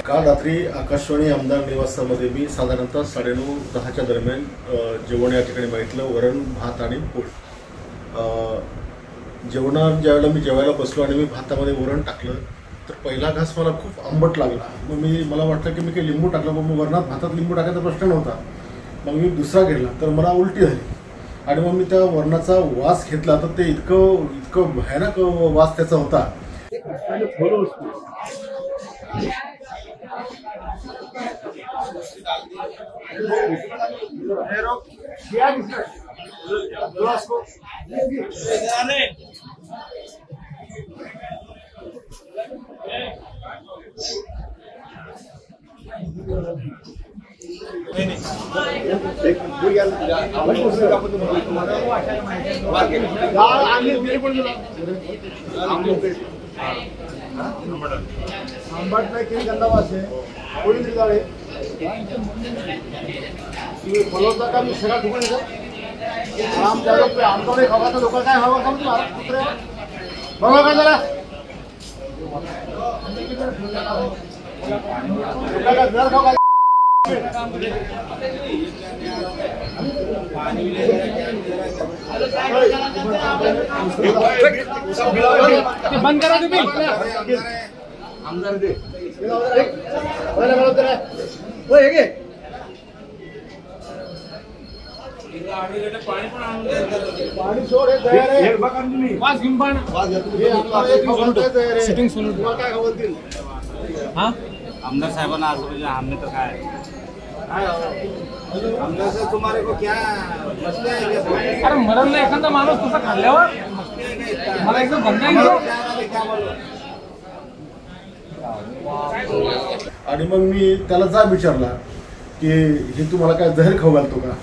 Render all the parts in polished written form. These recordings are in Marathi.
काल रात्री आकाशवाणी आमदार निवासामध्ये मी साधारणतः 9:30-10च्या दरम्यान जेवण या ठिकाणी मागितलं, वरण भात आणि पोळी। ज्यावेळेला मी जेवायला बसलो आणि मी भातामध्ये वरण टाकलं तर पहिला घास मला खूप आंबट लागला। मग मला वाटलं की मी काही लिंबू टाकलं, मग वरणात भातात लिंबू टाकायचा प्रश्न नव्हता। मग मी दुसरा घेतला तर मला उलटी झाली आणि मग मी त्या वरणाचा वास घेतला तर ते इतकं भयानक वास त्याचा होता। आंबट नाही केली गंदा वास आहे कोणी तरी जाळे तुम्ही बोलवता का मी सगळा ठिकाण येतो आराम द्यायला आमचा नाही खावा तर लोक काय हवं का तुम्हाला कुत्रे बघा काय झाला जर खाऊ बंद करा तुम्ही आमदार दे पाणी सोड वास घेऊन पाहा सिटिंग सुरू काय बोलतील हा आमदार साहेबांना आज म्हणजे आम्ही तर काय आमदार साहेब तुम्हाला को क्या मसले आहे अरे मरण नाही एखादा माणूस तसा खाल्ल्यावर मला एकदम बंद नाही आणि मग मी त्याला जाब विचारला की हे तू मला काय जहर खाऊ घालतो का।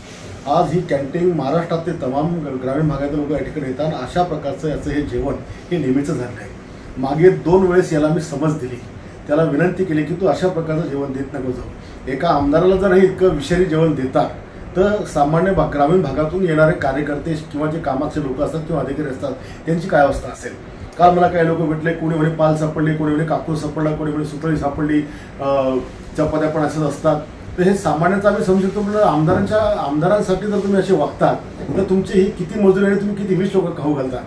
आज ही कॅन्टीन महाराष्ट्रातले तमाम ग्रामीण भागातील लोक या ठिकाणी येतात आणि अशा प्रकारचं याचं हे जेवण हे नेहमीचं झालं आहे। मागे 2 वेळेस याला मी समज दिली, त्याला विनंती केली की तू अशा प्रकारचं जेवण देत नको जाऊ। एका आमदाराला जर हे इतकं विषारी जेवण देतात तर सामान्य ग्रामीण भागातून येणारे कार्यकर्ते किंवा जे कामाचे लोक असतात किंवा अधिकारी असतात त्यांची काय अवस्था असेल। काल मला काही लोक भेटले, कोणी म्हणे पाल सापडली, कोणी म्हणे कापूस सापडला, कोणी म्हणे सुतळी सापडली, चपात्या पण असंच असतात। तर हे सामान्यतः आम्ही समजू शकतो, म्हणजे आमदारांसाठी जर तुम्ही असे वागतात तर तुमची ही किती मजुरी आणि तुम्ही किती 20 लोक खाऊ घालता।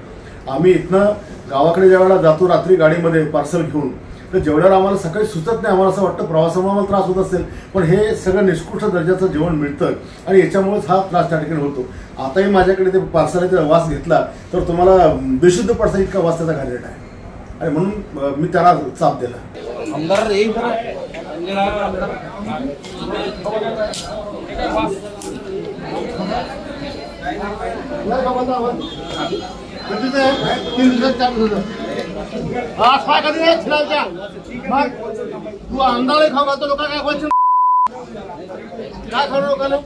आम्ही इथनं गावाकडे ज्यावेळेला जातो रात्री गाडीमध्ये पार्सल घेऊन तर जेवढ्याला आम्हाला सकाळी सुचत नाही, आम्हाला असं वाटतं प्रवासामुळे आम्हाला त्रास होत असेल, पण हे सगळं निष्कृष्ट दर्जाचं जेवण मिळतं आणि याच्यामुळेच हा त्रास त्या ठिकाणी होतो। आताही माझ्याकडे ते पार्सलाचा वास घेतला तर तुम्हाला बेशुद्ध पडसा इतका वास त्याचा घालत आहे आणि म्हणून मी त्याला चाप दिला। आमदार येईल तू आमदार खाऊ घालतो लोक काय बोलतील काय खरं लोकांना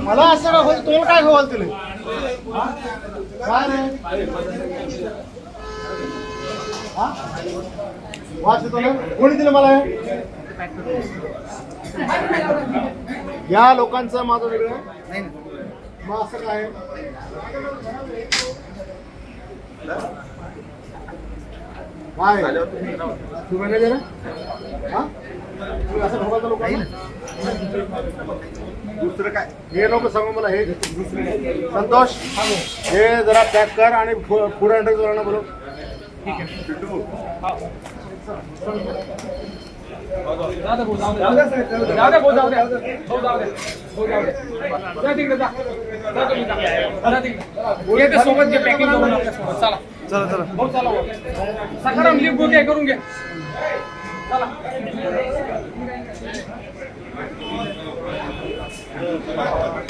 मला असं का होईल तुम्हाला काय खाऊ घालतील काय रे वाच येतो ना कोणी दिलं मला या लोकांचं माझं वेगळं मग असं काय काय तू मॅनेजर हा तुम्ही असं भोगायचं लोक दुसरं काय हे लोक सांगू मला हे संतोष हे जरा पॅक कर आणि फूड अँड ड्रग्स बोलव ठीक आहे सोबत घे पॅकिंग करून चला चला चला बहुत चला सकाराम लिंबू घे करून घे चला।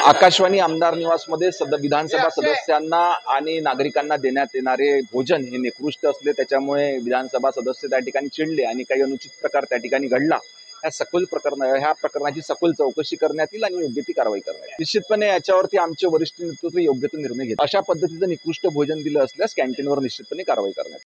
आकाशवाणी आमदार निवासमध्ये विधानसभा सदस्यांना आणि नागरिकांना देण्यात येणारे भोजन हे निकृष्ट असले, त्याच्यामुळे विधानसभा सदस्य त्या ठिकाणी चिडले आणि काही अनुचित प्रकार त्या ठिकाणी घडला। ह्या प्रकरणाची सखोल चौकशी करण्यात येईल आणि योग्य ती कारवाई करण्यात येईल। निश्चितपणे याच्यावरती आमचे वरिष्ठ नेतृत्व योग्य तो निर्णय घेत। अशा पद्धतीचं निकृष्ट भोजन दिलं असल्यास कॅन्टीनवर निश्चितपणे कारवाई करण्यात येईल।